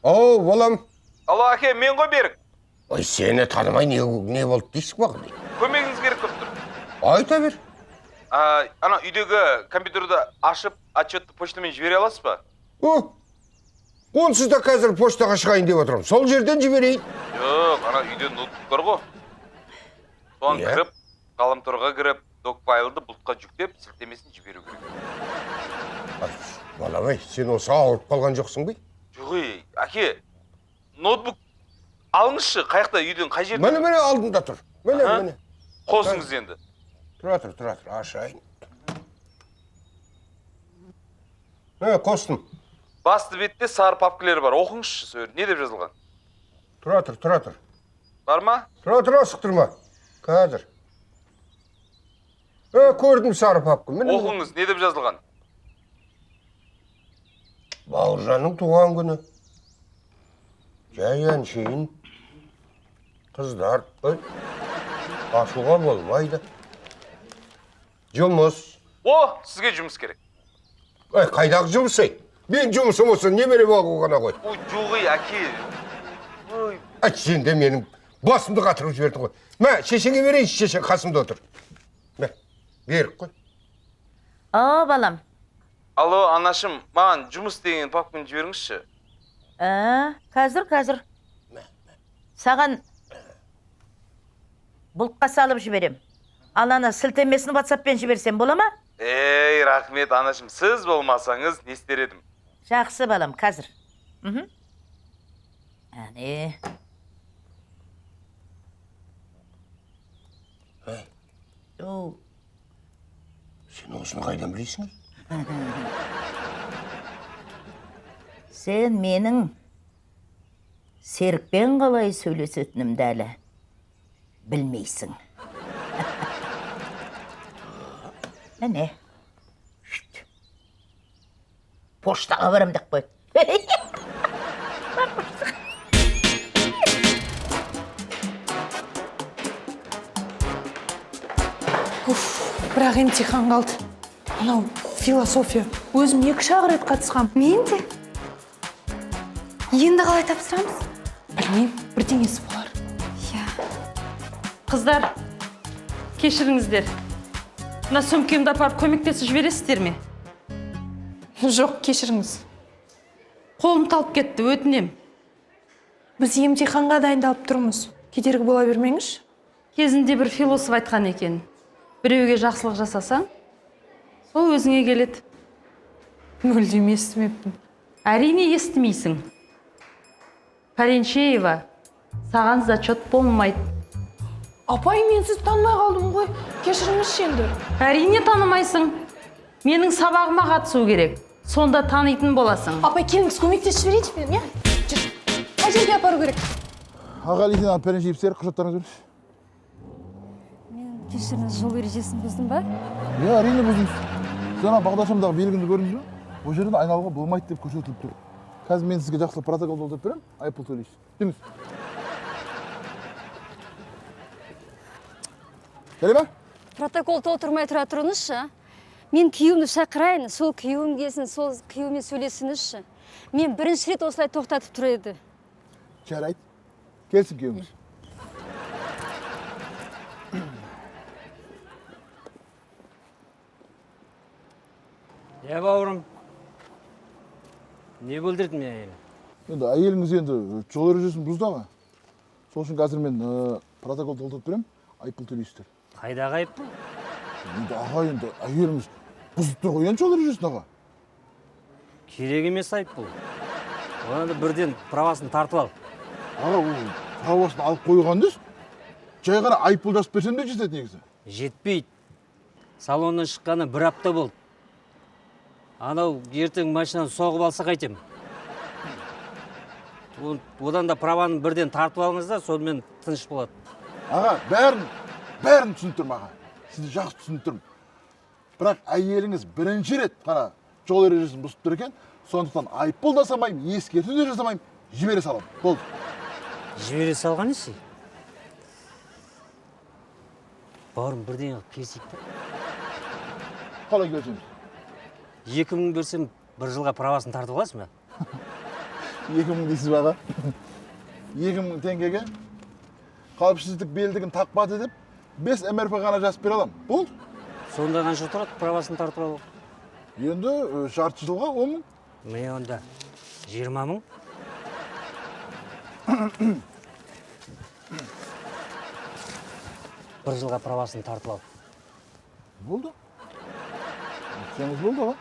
Ау, балам. Алло, әке, мен ғой Берік. Ой, сені танымай не болды дейсік бағы дейді. Көмегіңіз керек болып тұр. Айта бер. Ана үйдегі компьютерді ашып, отчетты почтамен жібере аласыз ба? Онсыз да қазір поштаға шығайын деп отырмын. Сол жерден жіберейін. Жоқ, ана үйде ноутбук бар ғой. Соған кіріп, ғаламторға кіріп, док-файлды бұлтқа жүктеп, сілтемесін жіберу керек. Балам, сен осы ауырып қалған жоқсың бе? Жоқ, әке, ноутбук алыңызшы, қаяқта үйден қай жерде? Міне алдында тұр. Міне. Қосыңыз енді. Тұра тұр, ашайын. Қостым. Басты бетте сары папкілер бар, оқыңызшы сөр. Не деп жазылған? Тұра тұр. Бар ма? Тұра, сұқтырма. Қазір. Көрдім сары папка. Оқыңыз, не деп жазылған? Бауыржанның туған күні. Жай әншейін. Қыздар. Ашуға болмайды. Жұмыс. Сізге жұмыс керек. Қайдағы жұмыс ей? Мен жұмысым осы немере бағуғана ғой. Жоғый, әке. Сен де менің басымды қатырып жібердің ғой. Шешеңе берейінші, шешең қасымда отыр. Берік қой. Балам. Алло, анашым, маған жұмыс деген папканы жіберіңізші. Қазір. Саған бұлтқа салып жіберем. Алана сілтемесін WhatsApp-пен жіберсем бола ма? Рахмет, анашым, сіз болмасаңыз не істер едім? Жақсы, балам, қазір. Әне. Сен осыны қайдан білейсің? Сен менің Серікпен қалай сөйлесетінімді әлі білмейсің. Әне. Поштаға барам деп қой. Бірақ емтихан қалды. Анау философия. Өзім 2 шағыр рет қатысқам. Мен де. Енді қалай тапсырамыз? Білмеймін, бірдеңесі болар. Қыздар, кешіріңіздер. Мына сөмкемді апарып көмектесіп жібересіздер ме? Жоқ, кешіріңіз. Қолым талып кетті, өтінем. Біз емтиханға дайындалып тұрмыз. Кедергі бола бермеңіз. Кезінде бір философ айтқан екен. Біреуге жақсылық жасасаң, сол өзіңе келеді. Мүлдем естімеппін. Әрине естімейсің. Паренчеева, саған зачет болмайды. Апай, мен сіз танымай қалдым ғой. Кешіріңіз енді. Әрине танымайсың. Менің сабағыма қатысу керек. Сонда танитын боласың. Апай, келіңіз көмектесіп жіберейінші мен, Жүр. Қай жерге апару керек? Аға лейтенант Пәренжиевтер, құжаттарыңыз беріңіз. Мен кешіріңіз, жол ережесін бұздым ба? Әрине бұздыңыз. Жаңа бағдаршамдағы белгіні көрдіңіз бе? Ол жерден айналуға болмайды деп көрсетіліп тұр. Қазір мен сізге жақсылық протокол толтырып беремін, айыппұл төлейсіз. Жүріңіз. Келе ме? Протокол толтырмай тұра тұрыңызшы. Мен күйеуімді шақырайын, сол күйеуім келсін, сол күйеуіме сөйлесіңізші. Мен бірінші рет осылай тоқтатып тұр еді. Жарайды. Келсін күйеуіңіз. Бауырым, не бүлдірдің мен әйелі? Енді әйеліңіз енді жол ережесін бұзды аға. Сол үшін қазір мен протокол толтырып беремін, айыппұл төлейсіздер. Қайдағы айыппұл? Енді аға, енді әйеліңіз бұзып тұр ғой, енді жол ережесін аға. Керек емес айыппұл. Оны бірден правасын тартып ал. Аға, ол правасын алып қойған дес, жай ғана айыппұл жазып берсем де жетеді негізі. Жетпейді. Салоннан шыққаны 1 апта болды. Анау ертең машинаны соғып алса қайтем. Одан да праваны бірден тартып алыңыз да, сонымен тыныш болады. Аға, бәрін түсініп тұрмын аға. Сізді жақсы түсініп тұрмын. Бірақ әйеліңіз бірінші рет қана жол ережесін бұзып тұр екен, сондықтан айыппұл да жасамаймын, ескерту де жасамаймын, жібере саламын. Болды. Жібере салған несі? Бауырым, бірден келсек та. Қалай келсеңіз? 2000 берсем, 1 жылға правасын тартып аласың ба? 2000 дейсіз бе аға? 2000 теңгеге қауіпсіздік белдігін тақпады деп 5 МРП ғана жазып бере аламын. Болды. Сонда қанша тұрады правасын тартып алу? Енді жарты жылға 10 мың. Міне онда 20 мың. Бір жылға правасын тартып ал. Болды. Сеңіз болды аға.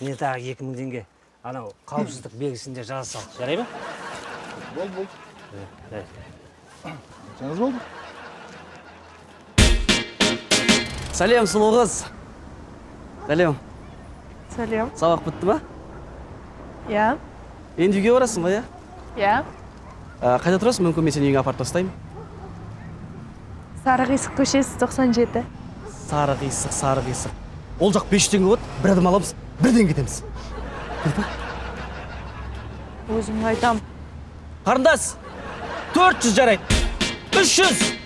Міне тағы 2000 теңге. Анау қауіпсіздік белгісінде жаза сал. Жарай ма? Болды. Сеңіз болды. Сәлем, сұлу қыз. Сәлем. Сәлем. Сабақ бітті ма? Иә. Енді үйге барасың ба, иә? Иә. Қайда тұрасың? Мүмкін мен сені үйіңе апарып тастаймын. Сары қисық көшесі 97. Сары қисық. Ол жақ 500 теңге болады, бір адам аламыз, бірден кетеміз. Кетіп па? Өзім айтам. Қарындас, 400 жарайды. 300.